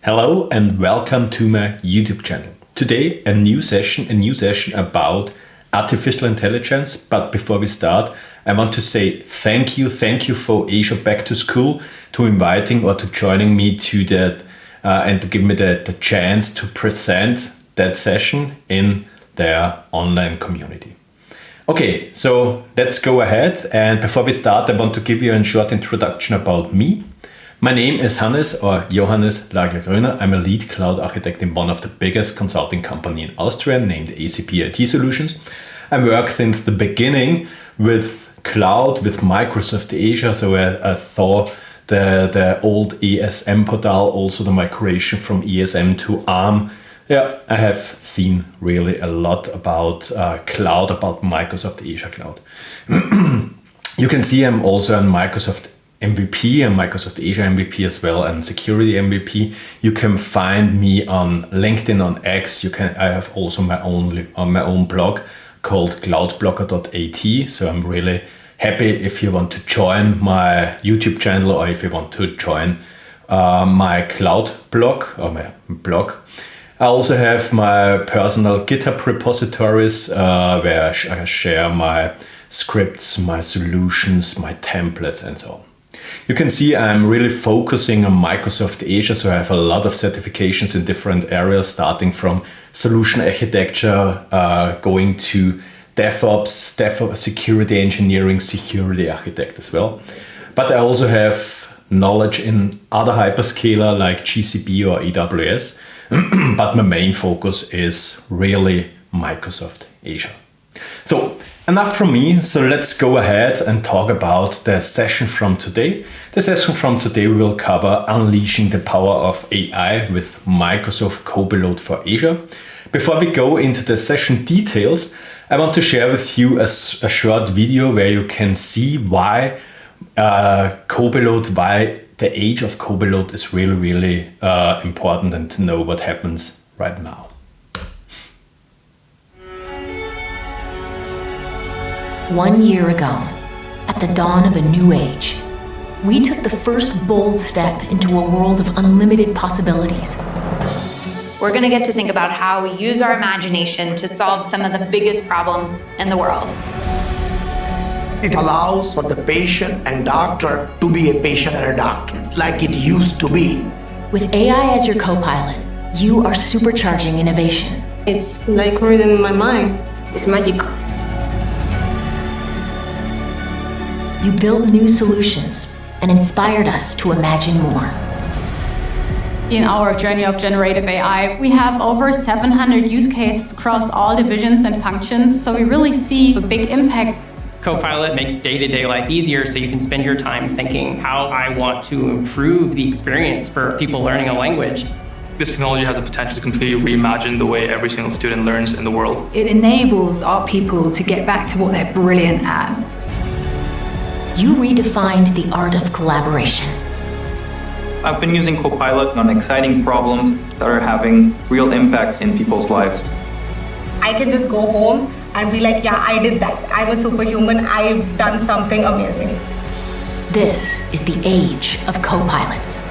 Hello and welcome to my YouTube channel. Today a new session about artificial intelligence. But before we start, I want to say thank you for Asia Back to School to inviting or to joining me to that and to give me the chance to present that session in their online community. Okay, so let's go ahead, and before we start I want to give you a short introduction about me. My name is Hannes or Johannes Lagler-Gruener. I'm a lead cloud architect in one of the biggest consulting companies in Austria named ACP IT Solutions. I work since the beginning with cloud, with Microsoft Azure, so I thought the old ESM portal, also the migration from ESM to ARM. Yeah, I have seen really a lot about cloud, about Microsoft Azure Cloud. You can see I'm also a Microsoft MVP and Microsoft Azure MVP as well, and security MVP. You can find me on LinkedIn, on X. I have also my own blog called cloudblogger.at. So I'm really happy if you want to join my YouTube channel or if you want to join my cloud blog or my blog. I also have my personal GitHub repositories where I share my scripts, my solutions, my templates, and so on. You can see I'm really focusing on Microsoft Azure, so I have a lot of certifications in different areas, starting from solution architecture, going to DevOps, security engineering, security architect as well. But I also have knowledge in other hyperscaler like GCP or AWS, but my main focus is really Microsoft Azure. So enough from me, so let's go ahead and talk about the session from today. The session from today will cover unleashing the power of AI with Microsoft Copilot for Azure. Before we go into the session details, I want to share with you a short video where you can see why why the age of Copilot is really important, and to know what happens right now. One year ago, at the dawn of a new age, we took the first bold step into a world of unlimited possibilities. We're going to get to think about how we use our imagination to solve some of the biggest problems in the world. It allows for the patient and doctor to be a patient and a doctor, like it used to be. With AI as your co-pilot, you are supercharging innovation. It's like rhythm in my mind. It's magic. You built new solutions and inspired us to imagine more. In our journey of generative AI, we have over 700 use cases across all divisions and functions, so we really see a big impact. Copilot makes day-to-day life easier, so you can spend your time thinking how I want to improve the experience for people learning a language. This technology has the potential to completely reimagine the way every single student learns in the world. It enables our people to get back to what they're brilliant at. You redefined the art of collaboration. I've been using Copilot on exciting problems that are having real impacts in people's lives. I can just go home and be like, yeah, I did that. I'm a superhuman. I've done something amazing. This is the age of co-pilots.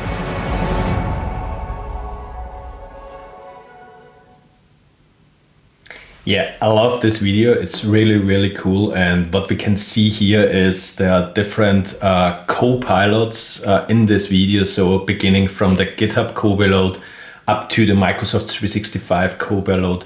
Yeah, I love this video. It's really cool. And what we can see here is there are different co-pilots in this video. So beginning from the GitHub Copilot up to the Microsoft 365 Copilot,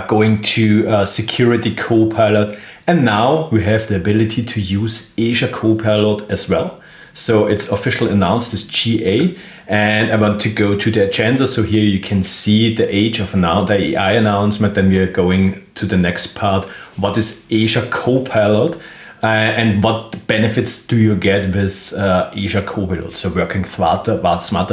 going to security Copilot. And now we have the ability to use Azure Copilot as well. So it's officially announced as GA, and I want to go to the agenda. So here you can see the age of now, the AI announcement. Then we are going to the next part. What is Azure Copilot and what benefits do you get with Azure Copilot? So working smarter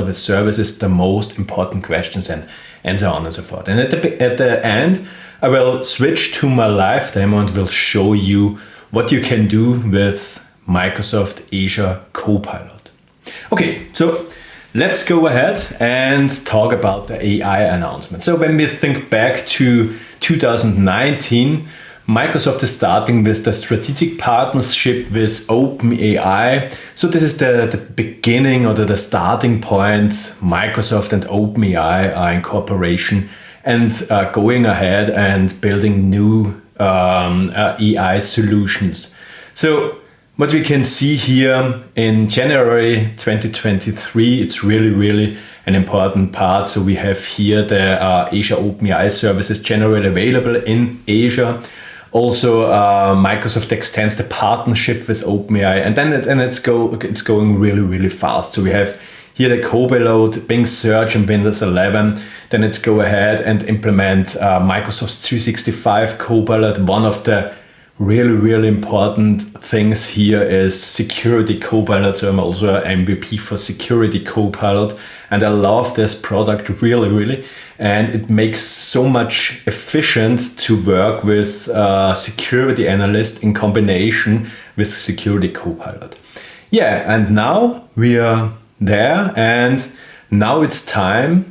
with services, the most important questions, and so on and so forth. And at the end, I will switch to my live demo and will show you what you can do with Microsoft Azure Copilot. Okay, so let's go ahead and talk about the AI announcement. So when we think back to 2019, Microsoft is starting with the strategic partnership with OpenAI. So this is the beginning or the starting point. Microsoft and OpenAI are in cooperation and going ahead and building new AI solutions. So what we can see here in January 2023, it's really an important part. So we have here the Azure OpenAI services generally available in Asia. Also, Microsoft extends the partnership with OpenAI, and then it's going really fast. So we have here the Copilot, Bing Search in Windows 11. Then it's go ahead and implement Microsoft's 365 Copilot. One of the really important things here is Security Copilot. So I'm also an MVP for Security Copilot, and I love this product really. And it makes so much efficient to work with security analyst in combination with Security Copilot. Yeah, and now we are there, and now it's time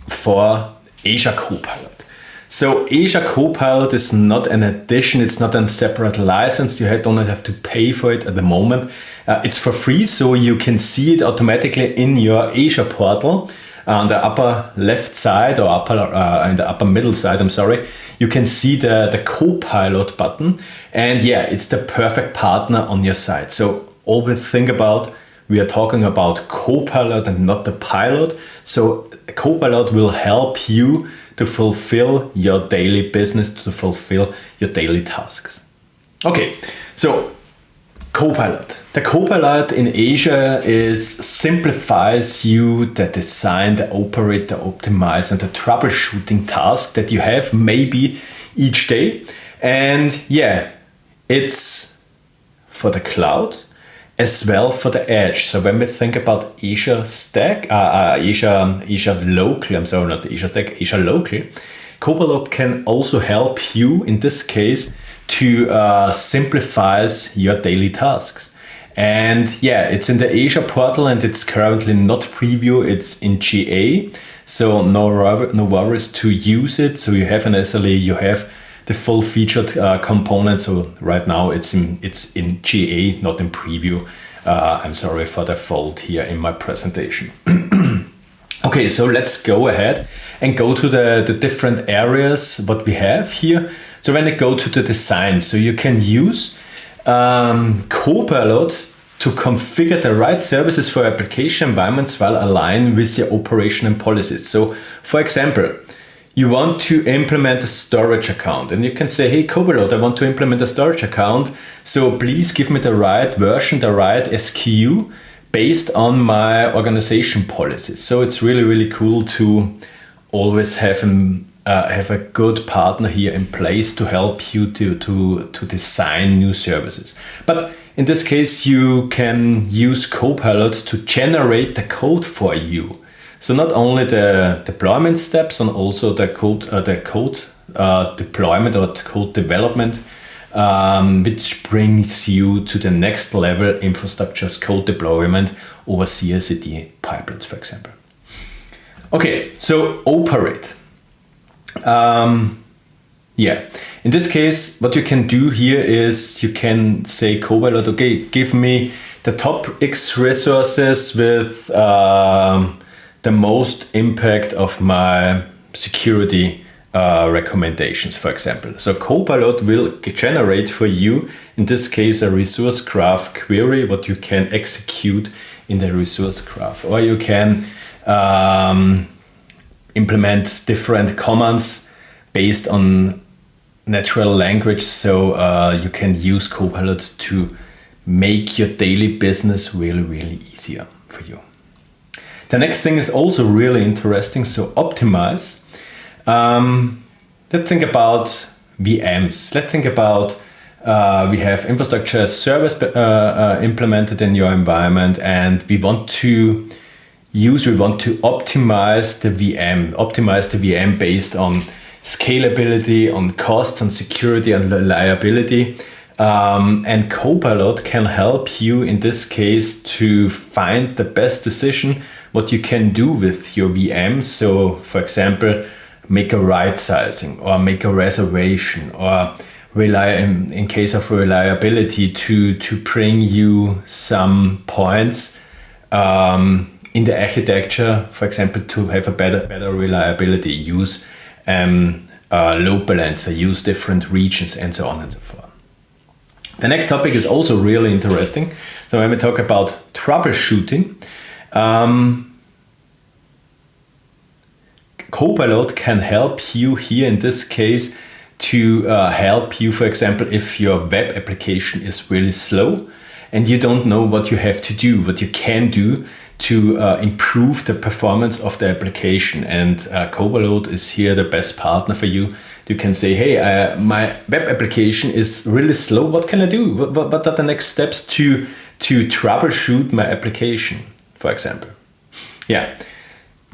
for Azure Copilot. So Azure Copilot is not an addition, it's not a separate license. You don't have to pay for it at the moment. It's for free, so you can see it automatically in your Azure portal. On the upper left side or in the upper middle side, you can see the Copilot button. And yeah, it's the perfect partner on your side. So always think about, we are talking about Copilot and not the pilot. So Copilot will help you to fulfill your daily business, to fulfill your daily tasks. Okay, so Copilot. The Copilot in Azure simplifies you the design, the operate, the optimize, and the troubleshooting task that you have maybe each day. And yeah, it's for the cloud as well for the edge. So when we think about Azure Stack, Azure Local, Azure Local, Copilot can also help you in this case to simplify your daily tasks. And yeah, it's in the Azure portal and it's currently not preview, it's in GA. So no worries to use it. So you have an SLA, you have the full featured component. So right now it's in GA, not in preview. I'm sorry for the fault here in my presentation. Okay, so let's go ahead and go to the different areas what we have here. So when I go to the design, so you can use Copilot to configure the right services for application environments while align with your operation and policies. So for example, you want to implement a storage account and you can say, hey Copilot, I want to implement a storage account. So please give me the right version, the right SKU based on my organization policies. So it's really cool to always have a good partner here in place to help you to design new services. But in this case, you can use Copilot to generate the code for you. So not only the deployment steps and also the code deployment or code development, which brings you to the next level infrastructure as code deployment over CI/CD pipelines, for example. Okay, so operate. In this case, what you can do here is you can say Copilot, okay, give me the top X resources with the most impact of my security recommendations, for example. So Copilot will generate for you, in this case, a resource graph query, what you can execute in the resource graph. Or you can implement different commands based on natural language. So you can use Copilot to make your daily business really easier for you. The next thing is also really interesting. So optimize. Let's think about VMs. Let's think about we have infrastructure as service implemented in your environment, and we want to optimize the VM based on scalability, on cost, on security, and reliability. And Copilot can help you in this case to find the best decision what you can do with your VM. So for example, make a right sizing or make a reservation or in case of reliability to bring you some points in the architecture, for example, to have a better reliability, use load balancer, use different regions, and so on and so forth. The next topic is also really interesting. So when we talk about troubleshooting, Copilot can help you here in this case to help you, for example, if your web application is really slow and you don't know what you have to do, what you can do to improve the performance of the application. And Copilot is here the best partner for you. You can say, hey, my web application is really slow. What can I do? What are the next steps to troubleshoot my application, for example? Yeah.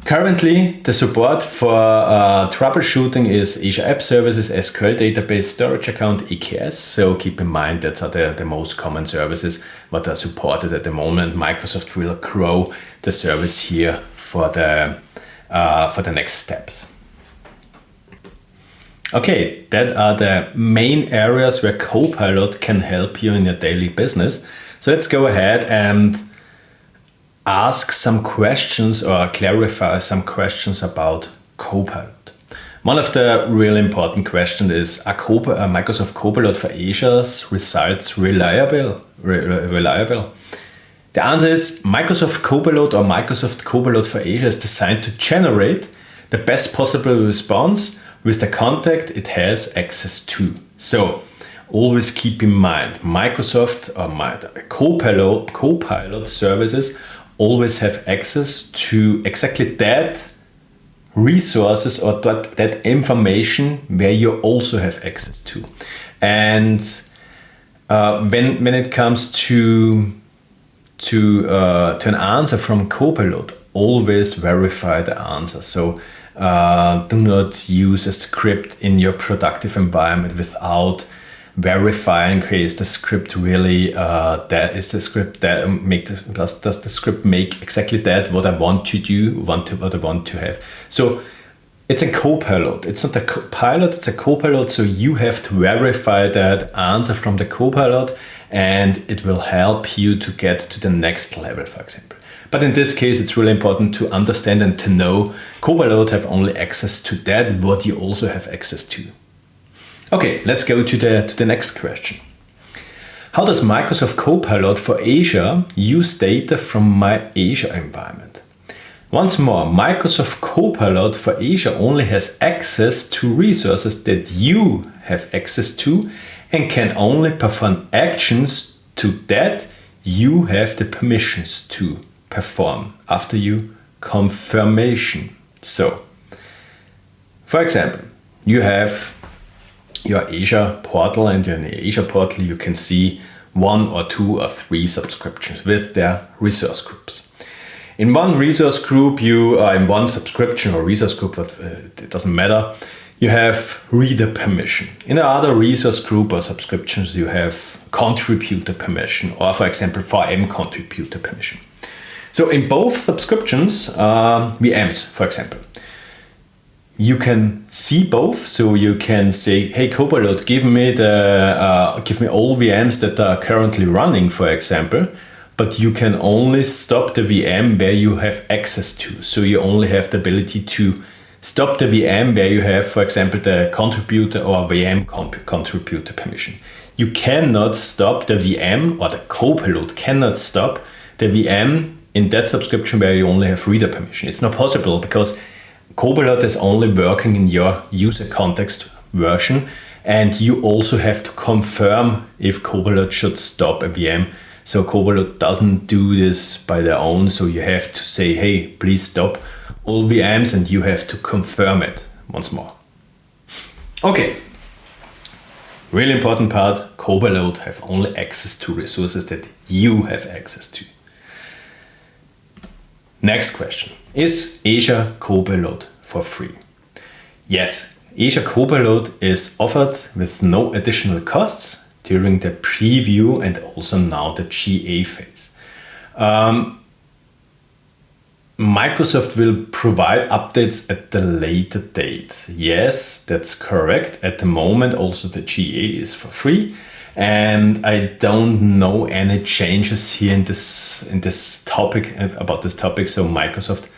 Currently, the support for troubleshooting is Azure App Services, SQL Database, Storage Account, EKS. So keep in mind that are the most common services that are supported at the moment. Microsoft will grow the service here for the next steps. Okay, that are the main areas where Copilot can help you in your daily business. So let's go ahead and ask some questions or clarify some questions about Copilot. One of the really important questions is, are Microsoft Copilot for Azure's results reliable? The answer is Microsoft Copilot or Microsoft Copilot for Azure is designed to generate the best possible response with the context it has access to. So always keep in mind, Microsoft or Copilot services always have access to exactly that resources or that information where you also have access to. And when it comes to an answer from Copilot, always verify the answer. So do not use a script in your productive environment without verifying, is the script really does the script make exactly that what I want to do, what I want to have. So it's a Copilot. It's not a pilot, it's a Copilot. So you have to verify that answer from the Copilot, and it will help you to get to the next level, for example. But in this case, it's really important to understand and to know Copilot have only access to that what you also have access to. Okay, let's go to the next question. How does Microsoft Copilot for Azure use data from my Azure environment? Once more, Microsoft Copilot for Azure only has access to resources that you have access to and can only perform actions to that you have the permissions to perform after you confirmation. So, for example, you have your Azure portal, and in the Azure portal you can see 1 or 2 or 3 subscriptions with their resource groups. In one resource group, in one subscription or resource group, it doesn't matter, you have reader permission. In the other resource group or subscriptions, you have contributor permission, or for example, VM contributor permission. So in both subscriptions, VMs, for example, you can see both. So you can say, hey, Copilot, give me all VMs that are currently running, for example, but you can only stop the VM where you have access to. So you only have the ability to stop the VM where you have, for example, the contributor or VM contributor permission. You cannot stop the VM, or the Copilot cannot stop the VM in that subscription where you only have reader permission. It's not possible because Copilot is only working in your user context version, and you also have to confirm if Copilot should stop a VM. So Copilot doesn't do this by their own, so you have to say, hey, please stop all VMs, and you have to confirm it once more. Okay, really important part, Copilot have only access to resources that you have access to. Next question, is Azure Copilot for free? Yes, Azure Copilot is offered with no additional costs during the preview and also now the GA phase. Microsoft will provide updates at the later date. Yes, that's correct. At the moment, also the GA is for free. And I don't know any changes here in this topic, about this topic. So Microsoft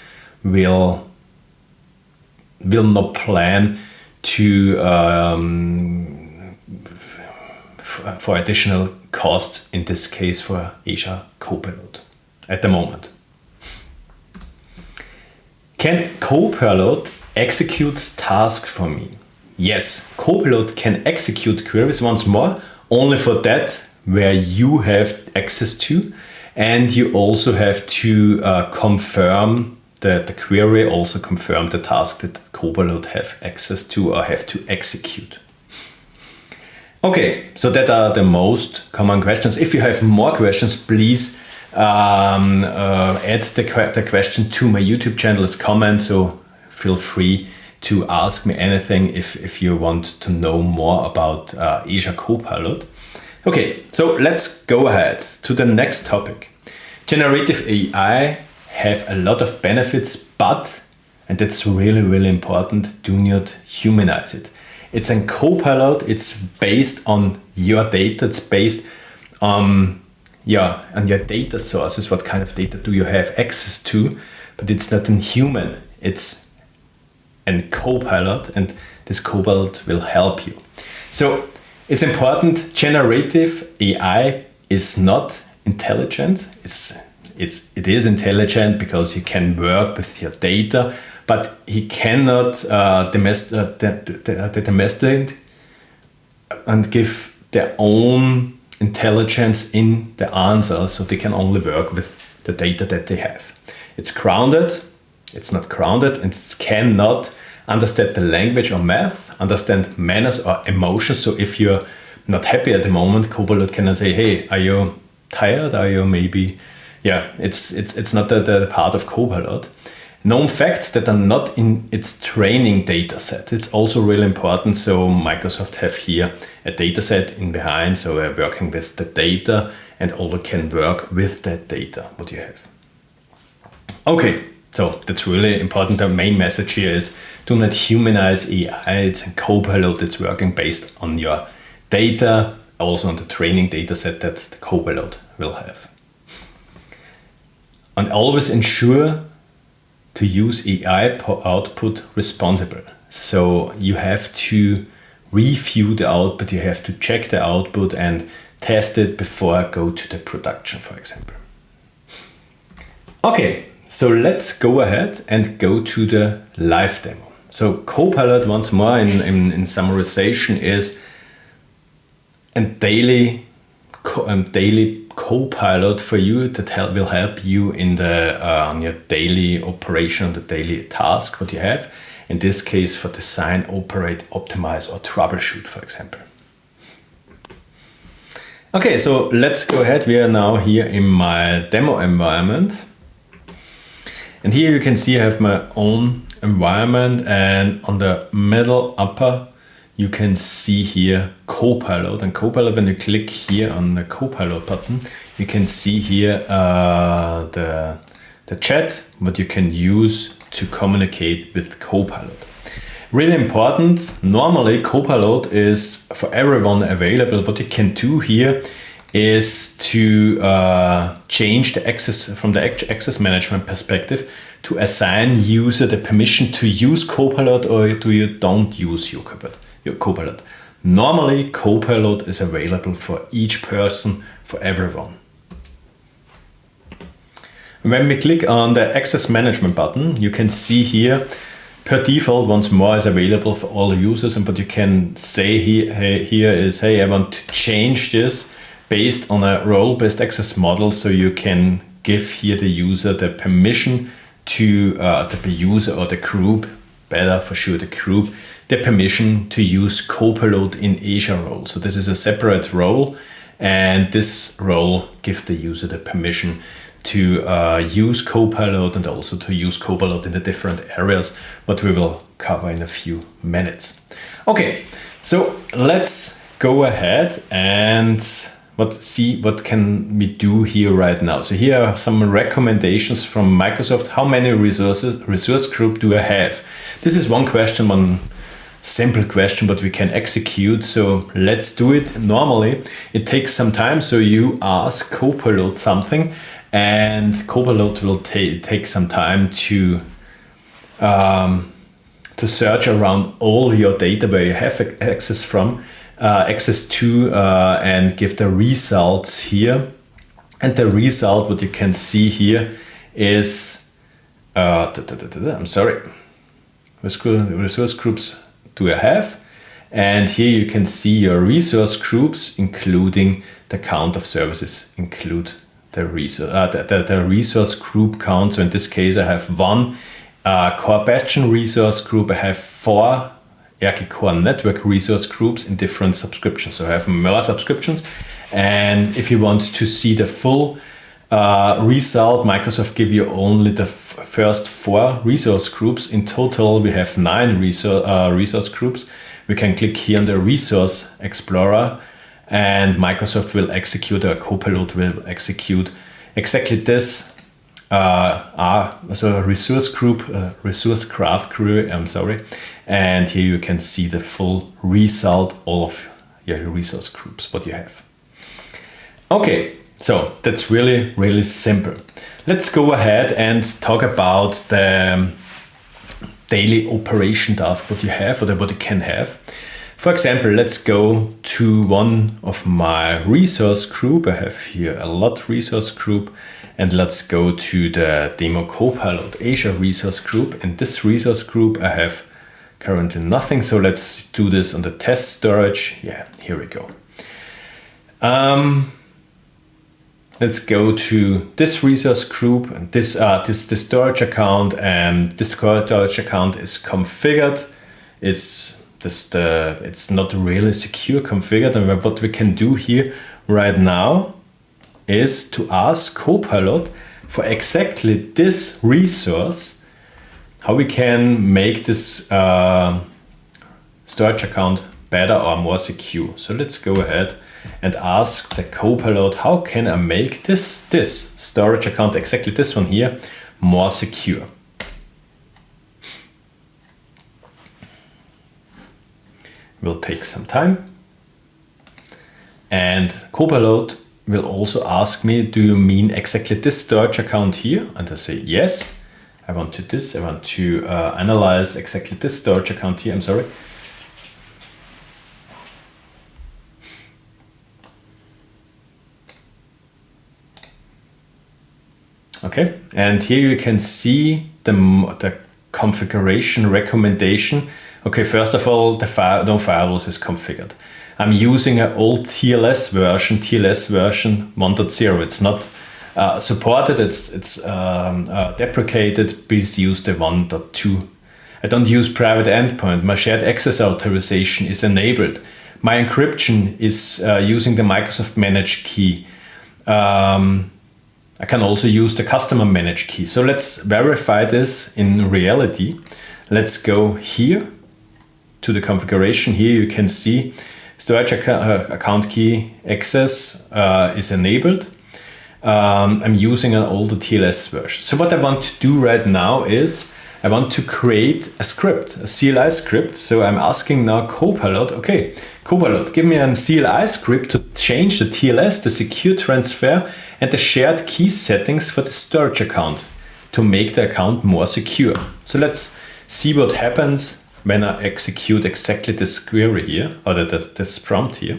will not plan to for additional costs, in this case for Azure Copilot at the moment. Can Copilot execute tasks for me? Yes, Copilot can execute queries once more, only for that where you have access to, and you also have to confirm the query, also confirm the task that Copilot have access to or have to execute. Okay, so that are the most common questions. If you have more questions, please add the question to my YouTube channel as comment, so feel free to ask me anything if you want to know more about Azure Copilot. Okay, so let's go ahead to the next topic. Generative AI have a lot of benefits, but, and that's really, really important, do not humanize it. It's a Copilot, it's based on your data, it's based on your data sources, what kind of data do you have access to, but it's not a human, it's a Copilot, and this Copilot will help you. So it's important, generative AI is not intelligent, it is intelligent because you can work with your data, but he cannot domesticate and give their own intelligence in the answer, so they can only work with the data that they have. It's grounded, it's not grounded, and it cannot understand the language or math, understand manners or emotions. So if you're not happy at the moment, Copilot cannot say, hey, are you tired? Are you maybe... Yeah, it's not the part of Copilot. Known facts that are not in its training data set. It's also really important. So Microsoft have here a data set in behind. So we're working with the data and also can work with that data, what you have. Okay, so that's really important. The main message here is do not humanize AI. It's a Copilot that's working based on your data, also on the training data set that the Copilot will have. And always ensure to use AI output responsible. So you have to review the output, you have to check the output and test it before I go to the production, for example. Okay, so let's go ahead and go to the live demo. So Copilot, once more in summarization, is a daily Copilot for you that will help you in the on your daily operation, the daily task what you have. In this case, for design, operate, optimize, or troubleshoot, for example. Okay, so let's go ahead. We are now here in my demo environment. And here you can see I have my own environment, and on the middle upper you can see here Copilot. And Copilot, when you click here on the Copilot button, you can see here the chat, what you can use to communicate with Copilot. Really important, normally Copilot is for everyone available. What you can do here is to change the access from the access management perspective, to assign user the permission to use Copilot or do you don't use your Copilot. Normally Copilot is available for each person, for everyone. When we click on the access management button, you can see here per default once more is available for all users, and what you can say here is, hey, I want to change this based on a role-based access model, so you can give here the user the permission to the user or the group, better for sure the group, the permission to use Copilot in Azure role. So this is a separate role, and this role gives the user the permission to use Copilot and also to use Copilot in the different areas, but we will cover in a few minutes. Okay, so let's go ahead and what can we do here right now. So here are some recommendations from Microsoft. How many resource group do I have? This is one question, one simple question, but we can execute. So let's do it. Normally it takes some time. So you ask Copilot something, and Copilot will take some time to search around all your data where you have access to and give the results here. And the result, what you can see here is I'm sorry, resource groups do I have, and here you can see your resource groups, including the count of services, include the resource group count. So in this case I have one core bastion resource group, I have 4 Core network resource groups in different subscriptions. So I have more subscriptions, and if you want to see the full result, Microsoft give you only the first 4 resource groups. In total we have 9 resource groups. We can click here on the Resource Explorer, and Microsoft will execute, or Copilot will execute exactly this. So resource group, resource graph query, I'm sorry. And here you can see the full result, all of your resource groups, what you have. Okay, so that's really, really simple. Let's go ahead and talk about the daily operation task, what you have, or what you can have. For example, let's go to one of my resource group. I have here a lot resource group, and let's go to the demo Copilot Azure resource group. In this resource group, I have currently nothing. So let's do this on the test storage. Yeah, here we go. Let's go to this resource group, and this storage account, and this storage account is configured. It's not really secure configured, and what we can do here right now is to ask Copilot for exactly this resource, how we can make this storage account better or more secure. So let's go ahead and ask the Copilot, how can I make this storage account, exactly this one here, more secure? Will take some time. And Copilot will also ask me, do you mean exactly this storage account here? And I say, yes, I want to this. I want to analyze exactly this storage account here. I'm sorry. Okay, and here you can see the configuration recommendation. Okay, first of all, no firewalls is configured. I'm using an old TLS version 1.0. It's not supported, it's deprecated. Please use the 1.2. I don't use private endpoint. My shared access authorization is enabled. My encryption is using the Microsoft managed key. I can also use the customer managed key. So let's verify this in reality. Let's go here to the configuration. Here you can see storage account key access is enabled. I'm using an older TLS version. So what I want to do right now is I want to create a script, a CLI script. So I'm asking now Copilot, okay, Copilot, give me a CLI script to change the TLS, the secure transfer, and the shared key settings for the storage account to make the account more secure. So let's see what happens when I execute exactly this query here, or this prompt here.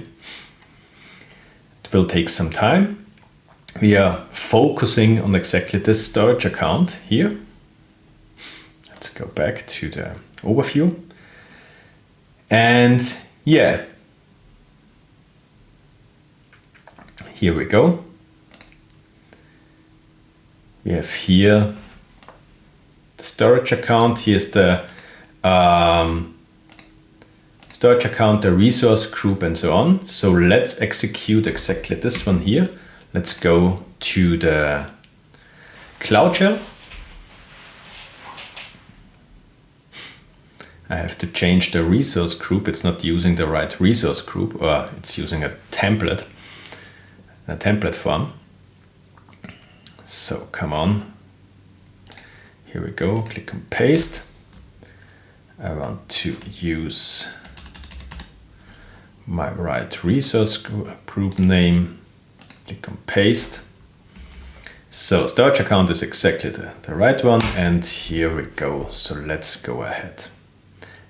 It will take some time. We are focusing on exactly this storage account here. Let's go back to the overview. And yeah, here we go. We have here the storage account. Here's the storage account, the resource group, and so on. So let's execute exactly this one here. Let's go to the Cloud Shell. I have to change the resource group. It's not using the right resource group, or it's using a template. in a template form. So come on, here we go, click on paste. I want to use my right resource group name, click on paste. So storage account is exactly the right one, and here we go. So let's go ahead.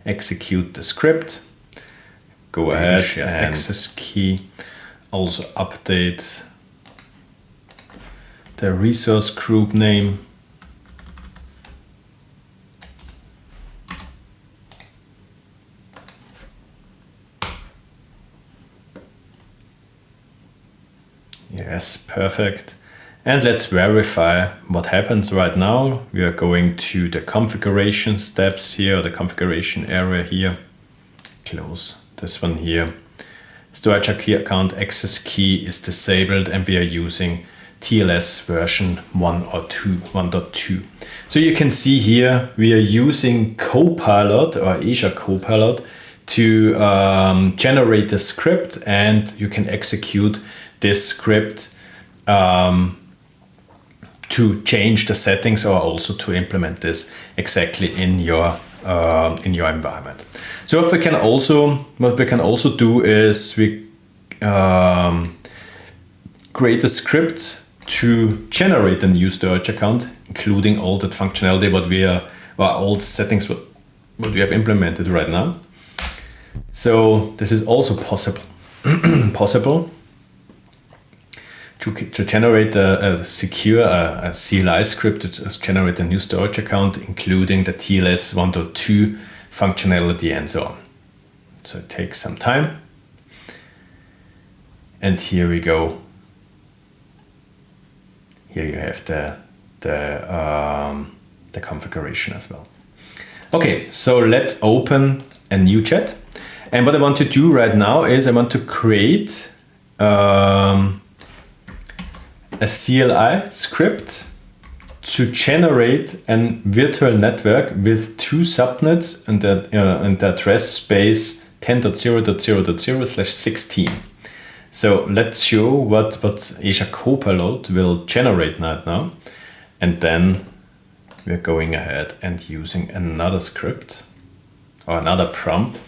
Execute the script, go ahead and access key, also update the resource group name. Yes, perfect. And let's verify what happens right now. We are going to the configuration steps here, the configuration area here. Close this one here. Storage account access key is disabled, and we are using TLS version 1.2. So you can see here we are using Copilot or Azure Copilot to generate the script, and you can execute this script to change the settings or also to implement this exactly in your environment. So what we can also do is we create a script to generate a new storage account, including all that functionality all the settings what we have implemented right now. So this is also possible to generate a secure CLI script to generate a new storage account, including the TLS 1.2 functionality and so on. So it takes some time. And here we go. Here you have the configuration as well. Okay, so let's open a new chat. And what I want to do right now is I want to create a CLI script to generate a virtual network with two subnets and the address space 10.0.0.0/16. So let's show what Azure Copilot will generate right now. And then we're going ahead and using another script or another prompt.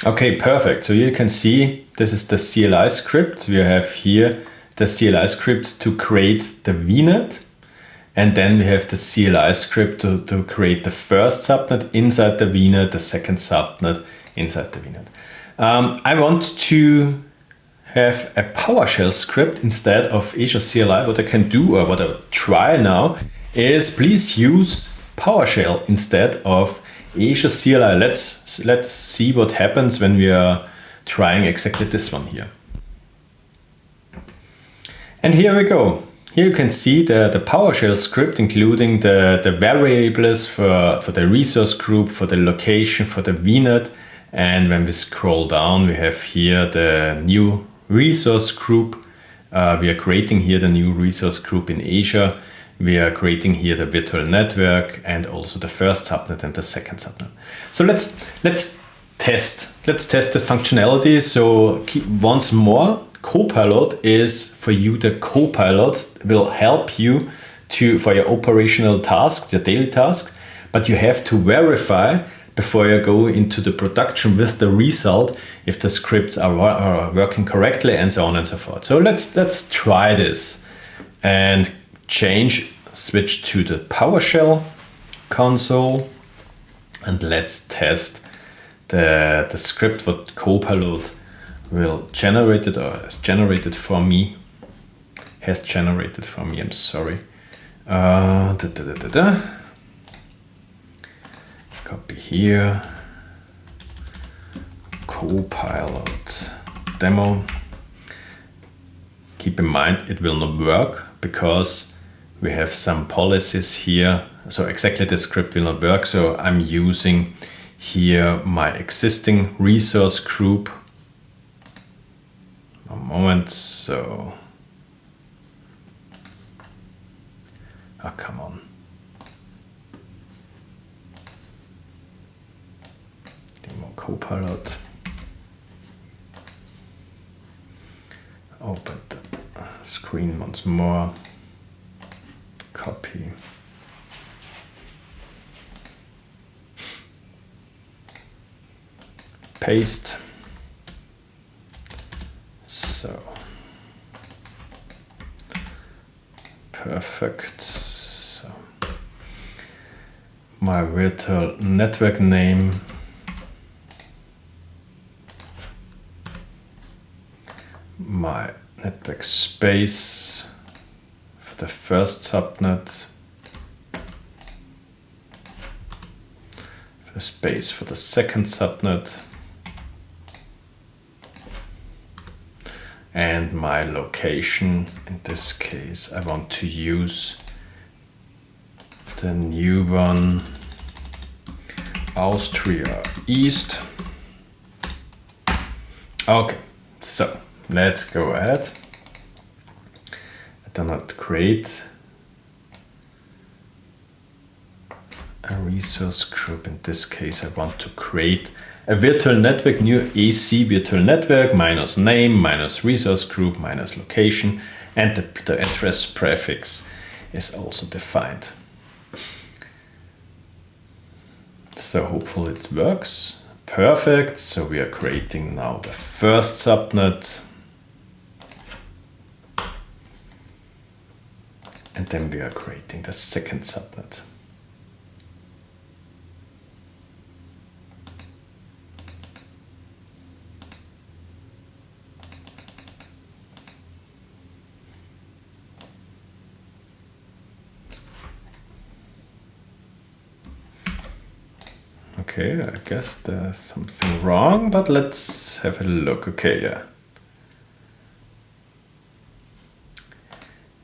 Okay, perfect. So you can see this is the CLI script. We have here the CLI script to create the VNet. And then we have the CLI script to create the first subnet inside the VNet, the second subnet inside the VNet. I want to have a PowerShell script instead of Azure CLI. What I can do, or what I'll try now, is please use PowerShell instead of Azure CLI. Let's see what happens when we are trying exactly this one here. And here we go. Here you can see the PowerShell script, including the variables for the resource group, for the location, for the VNet. And when we scroll down, we have here the new resource group. We are creating here the new resource group in Azure. We are creating here the virtual network and also the first subnet and the second subnet. So let's test the functionality. So once more, Copilot is for you. The Copilot will help you for your operational tasks, your daily tasks, but you have to verify before you go into the production with the result if the scripts are working correctly and so on and so forth. So let's try this and switch to the PowerShell console, and let's test the script what Copilot will generate it, or has generated for me. I'm sorry. Copy here. Copilot demo. Keep in mind it will not work because we have some policies here. So exactly the script will not work. So I'm using here my existing resource group. A moment. So, oh, come on. Demo Copilot. green once more. Copy. Paste. So. Perfect. So. My virtual network name. My network space for the first subnet, the space for the second subnet, and my location. In this case, I want to use the new one, Austria East. Okay, so let's go ahead. I do not create a resource group. In this case, I want to create a virtual network, new AC virtual network, minus name, minus resource group, minus location, and the address prefix is also defined. So hopefully it works. Perfect. So we are creating now the first subnet. And then we are creating the second subnet. Okay, I guess there's something wrong, but let's have a look. Okay, yeah.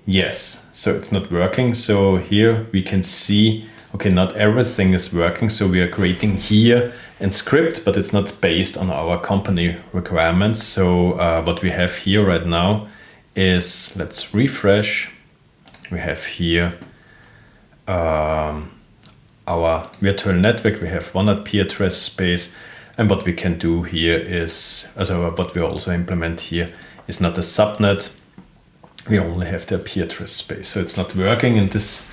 Yes, so it's not working. So here we can see, okay, not everything is working. So we are creating here a script, but it's not based on our company requirements. So what we have here right now is, let's refresh. We have here our virtual network. We have one IP address space. And what we can do here is, what we also implement here is not a subnet. We only have the IP address space. So it's not working in this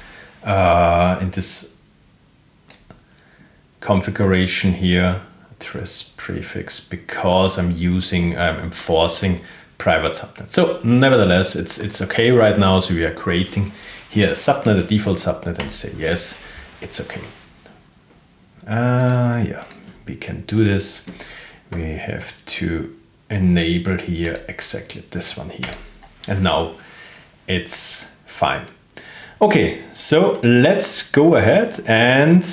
configuration here, address prefix, because I'm enforcing private subnet. So nevertheless, it's okay right now. So we are creating here a subnet, a default subnet, and say, yes, it's okay. Yeah, we can do this. We have to enable here exactly this one here. And now it's fine. Okay, so let's go ahead, and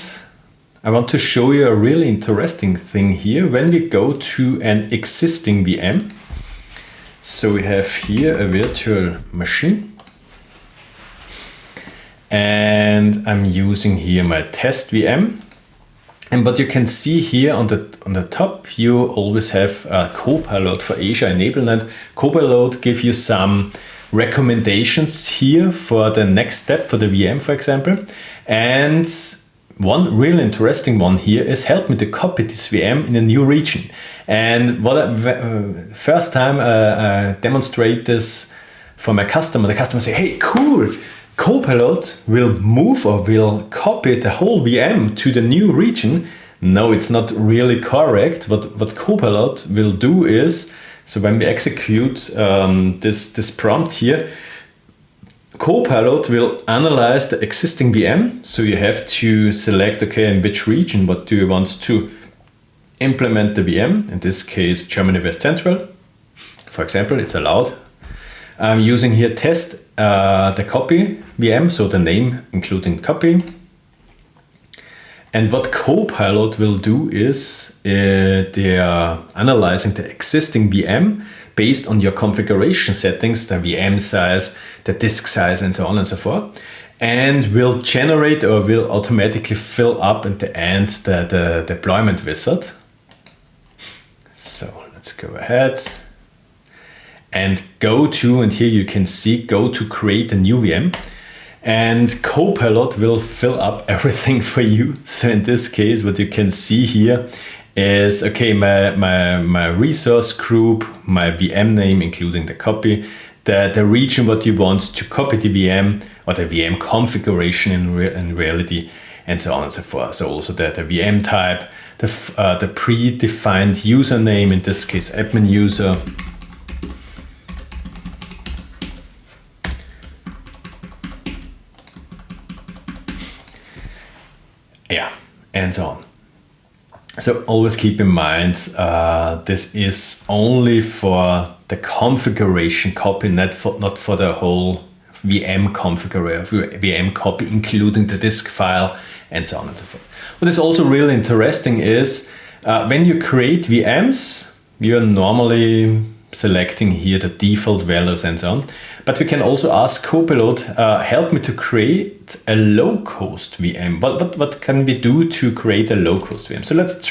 I want to show you a really interesting thing here. When we go to an existing VM, so we have here a virtual machine, and I'm using here my test VM. And what you can see here on the top, you always have a Copilot for Azure enablement. Copilot gives you some recommendations here for the next step for the VM, for example. And one really interesting one here is help me to copy this VM in a new region. And first time I demonstrate this for my customer, the customer say, hey, cool. Copilot will move or will copy the whole VM to the new region. No, it's not really correct. What Copilot will do is, so when we execute this prompt here, Copilot will analyze the existing VM. So you have to select, okay, in which region, what do you want to implement the VM? In this case, Germany West Central. For example, it's allowed. I'm using here test the copy VM, so the name including copy. And what Copilot will do is they are analyzing the existing VM based on your configuration settings, the VM size, the disk size, and so on and so forth, and will generate or will automatically fill up at the end the deployment wizard. So let's go ahead and and here you can see, go to create a new VM, and Copilot will fill up everything for you. So in this case, what you can see here is, okay, my resource group, my VM name, including the copy, the region what you want to copy the VM or the VM configuration in reality, and so on and so forth. So also the VM type, the predefined username, in this case admin user, yeah, and so on. So always keep in mind, this is only for the configuration copy, not for the whole VM configuration, VM copy, including the disk file, and so on and so forth. What is also really interesting is when you create VMs, you are normally selecting here the default values and so on. But we can also ask Copilot, help me to create a low-cost VM. What can we do to create a low-cost VM? So let's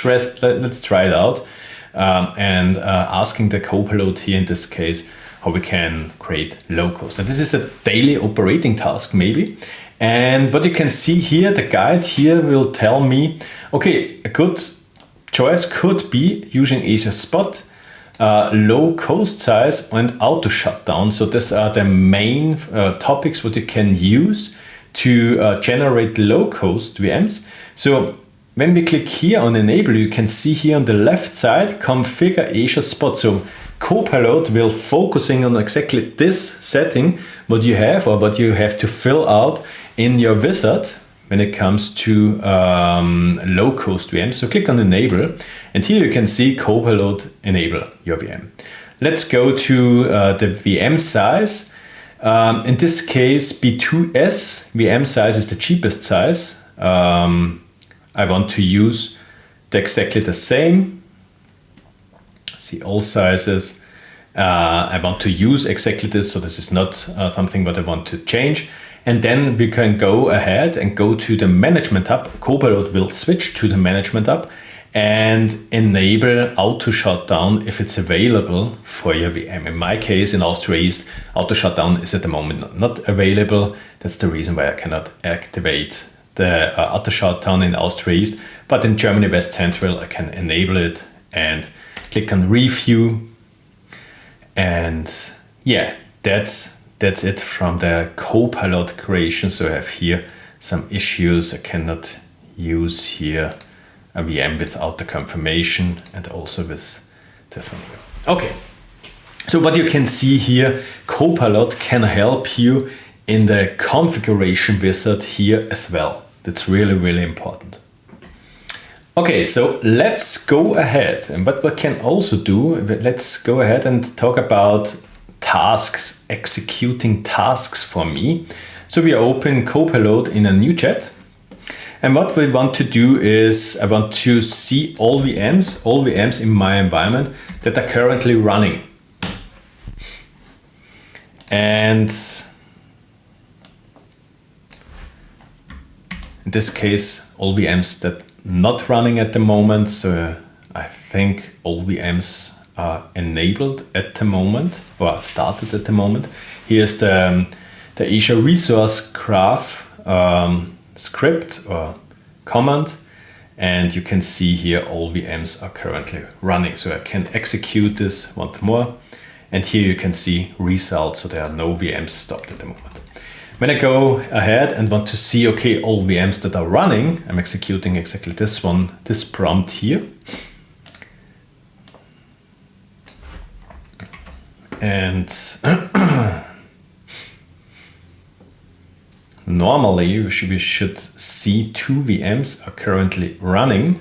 try it out, and asking the Copilot here in this case how we can create low-cost. And this is a daily operating task maybe. And what you can see here, the guide here will tell me, okay, a good choice could be using Azure Spot, low cost size and auto shutdown. So these are the main topics what you can use to generate low cost VMs. So when we click here on enable, you can see here on the left side configure Azure Spot. So Copilot will focusing on exactly this setting what you have or what you have to fill out in your wizard when it comes to low cost VMs. So click on enable, and here you can see Copilot enable your VM. Let's go to the VM size. In this case, B2S VM size is the cheapest size. I want to use exactly the same. See all sizes. I want to use exactly this, so this is not something that I want to change. And then we can go ahead and go to the management tab. Copilot will switch to the management tab and enable auto shutdown if it's available for your VM. In my case, in Austria East, auto shutdown is at the moment not available. That's the reason why I cannot activate the auto shutdown in Austria East. But in Germany West Central, I can enable it and click on review. And yeah, that's it from the Copilot creation. So I have here some issues. I cannot use here a VM without the confirmation and also with this one here. Okay, so what you can see here, Copilot can help you in the configuration wizard here as well. That's really, really important. Okay, so let's go ahead, and what we can also do, let's go ahead and talk about tasks, executing tasks for me. So we open Copilot in a new chat. And what we want to do is I want to see all VMs in my environment that are currently running. And in this case, all VMs that are not running at the moment. So I think all VMs are enabled at the moment or started at the moment. Here's the Azure Resource Graph script or command, and you can see here all VMs are currently running. So I can execute this once more, and here you can see results. So there are no VMs stopped at the moment. When I go ahead and want to see, okay, all VMs that are running, I'm executing exactly this one, this prompt here. And normally we should see 2 VMs are currently running.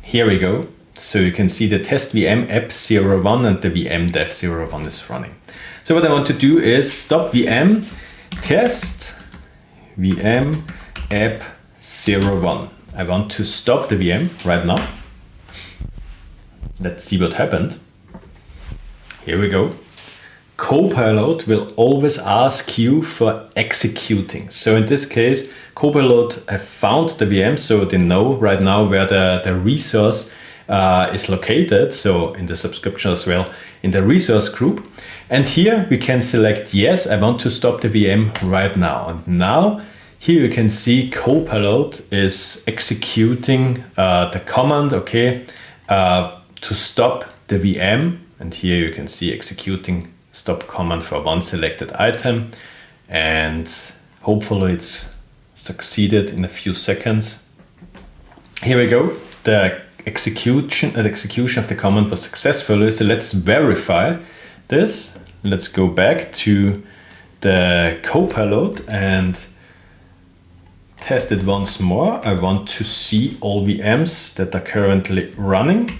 Here we go. So you can see the test VM app 01 and the VM dev 01 is running. So what I want to do is stop VM test VM app 01. I want to stop the VM right now. Let's see what happened. Here we go. Copilot will always ask you for executing. So in this case, Copilot have found the VM, so they know right now where the resource is located. So in the subscription as well, in the resource group. And here we can select, yes, I want to stop the VM right now. And now here you can see Copilot is executing the command, okay, to stop the VM, And here you can see executing stop command for one selected item, and hopefully it's succeeded in a few seconds. Here we go. The execution of the command was successful. So let's verify this. Let's go back to the Copilot and test it once more. I want to see all VMs that are currently running.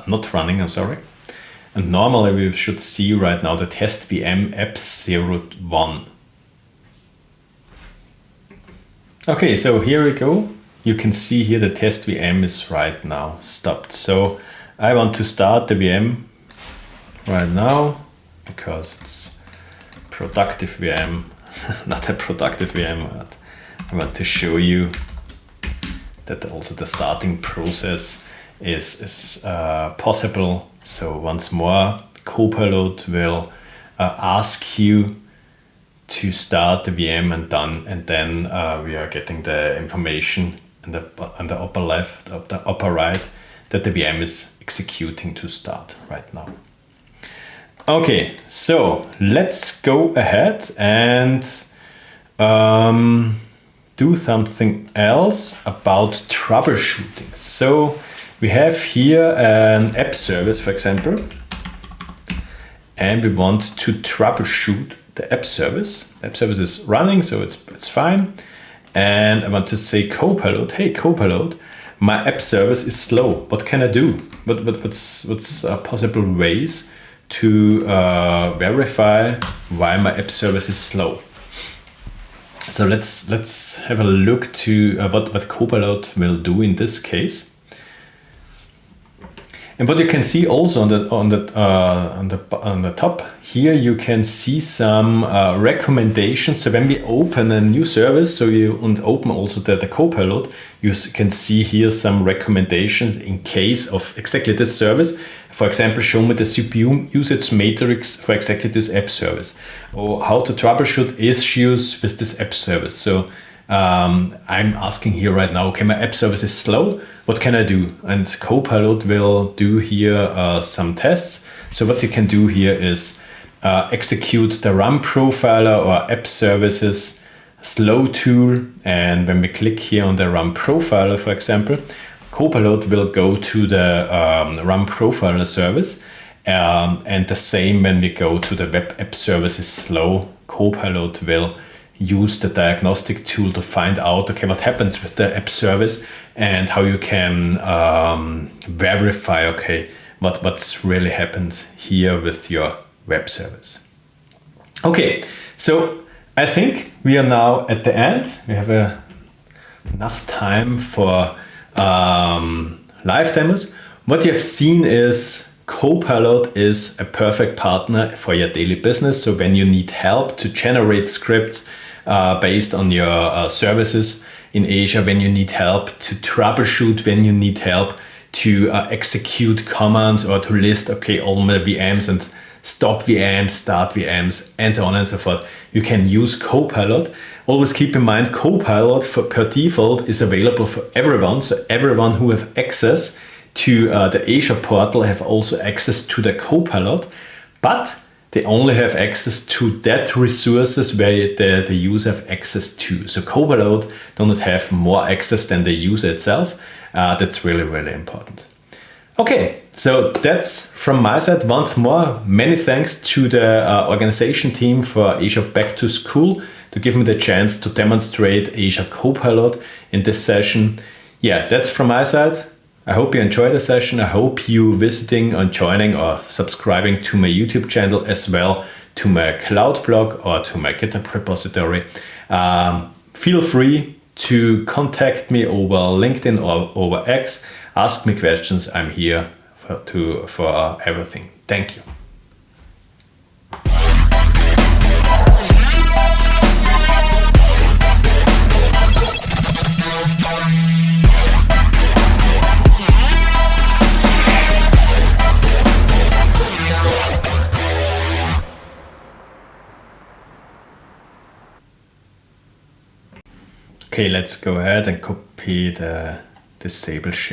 Not running, I'm sorry. And normally we should see right now the test VM apps01. Okay, so here we go. You can see here the test VM is right now stopped. So I want to start the VM right now because it's productive VM, not a productive VM, but I want to show you that also the starting process is possible. So once more, Copilot will ask you to start the VM and then we are getting the information on the upper left, the upper right, that the VM is executing to start right now. Okay, so let's go ahead and do something else about troubleshooting. So we have here an app service, for example, and we want to troubleshoot the app service. The app service is running, so it's fine. And I want to say Copilot, hey Copilot, my app service is slow. What can I do? What's possible ways to verify why my app service is slow? So let's have a look to what Copilot will do in this case. And what you can see also on the top here, you can see some recommendations. So when we open a new service, and open also the Copilot, you can see here some recommendations in case of exactly this service. For example, show me the CPU usage matrix for exactly this app service, or how to troubleshoot issues with this app service. So I'm asking here right now, okay, my app service is slow. What can I do? And Copilot will do here some tests. So what you can do here is execute the run profiler or app services slow tool. And when we click here on the run profiler, for example, Copilot will go to the run profiler service. And the same when we go to the web app services slow, Copilot will use the diagnostic tool to find out, okay, what happens with the app service and how you can verify, okay, what's really happened here with your web service. Okay, so I think we are now at the end. We have enough time for live demos. What you have seen is Copilot is a perfect partner for your daily business. So when you need help to generate scripts based on your services in Asia, when you need help to troubleshoot, when you need help to execute commands or to list, okay, all my VMs and stop VMs, start VMs, and so on and so forth, you can use Copilot. Always keep in mind, Copilot per default is available for everyone. So everyone who have access to the Asia portal have also access to the Copilot, but they only have access to that resources where the user have access to. So Copilot do not have more access than the user itself. That's really, really important. Okay, so that's from my side. Once more, many thanks to the organization team for Asia Back to School to give me the chance to demonstrate Asia Copilot in this session. Yeah, that's from my side. I hope you enjoyed the session. I hope you visiting and joining or subscribing to my YouTube channel as well to my cloud blog or to my GitHub repository. Feel free to contact me over LinkedIn or over X. Ask me questions. I'm here for everything. Thank you. Okay, let's go ahead and copy the disable share.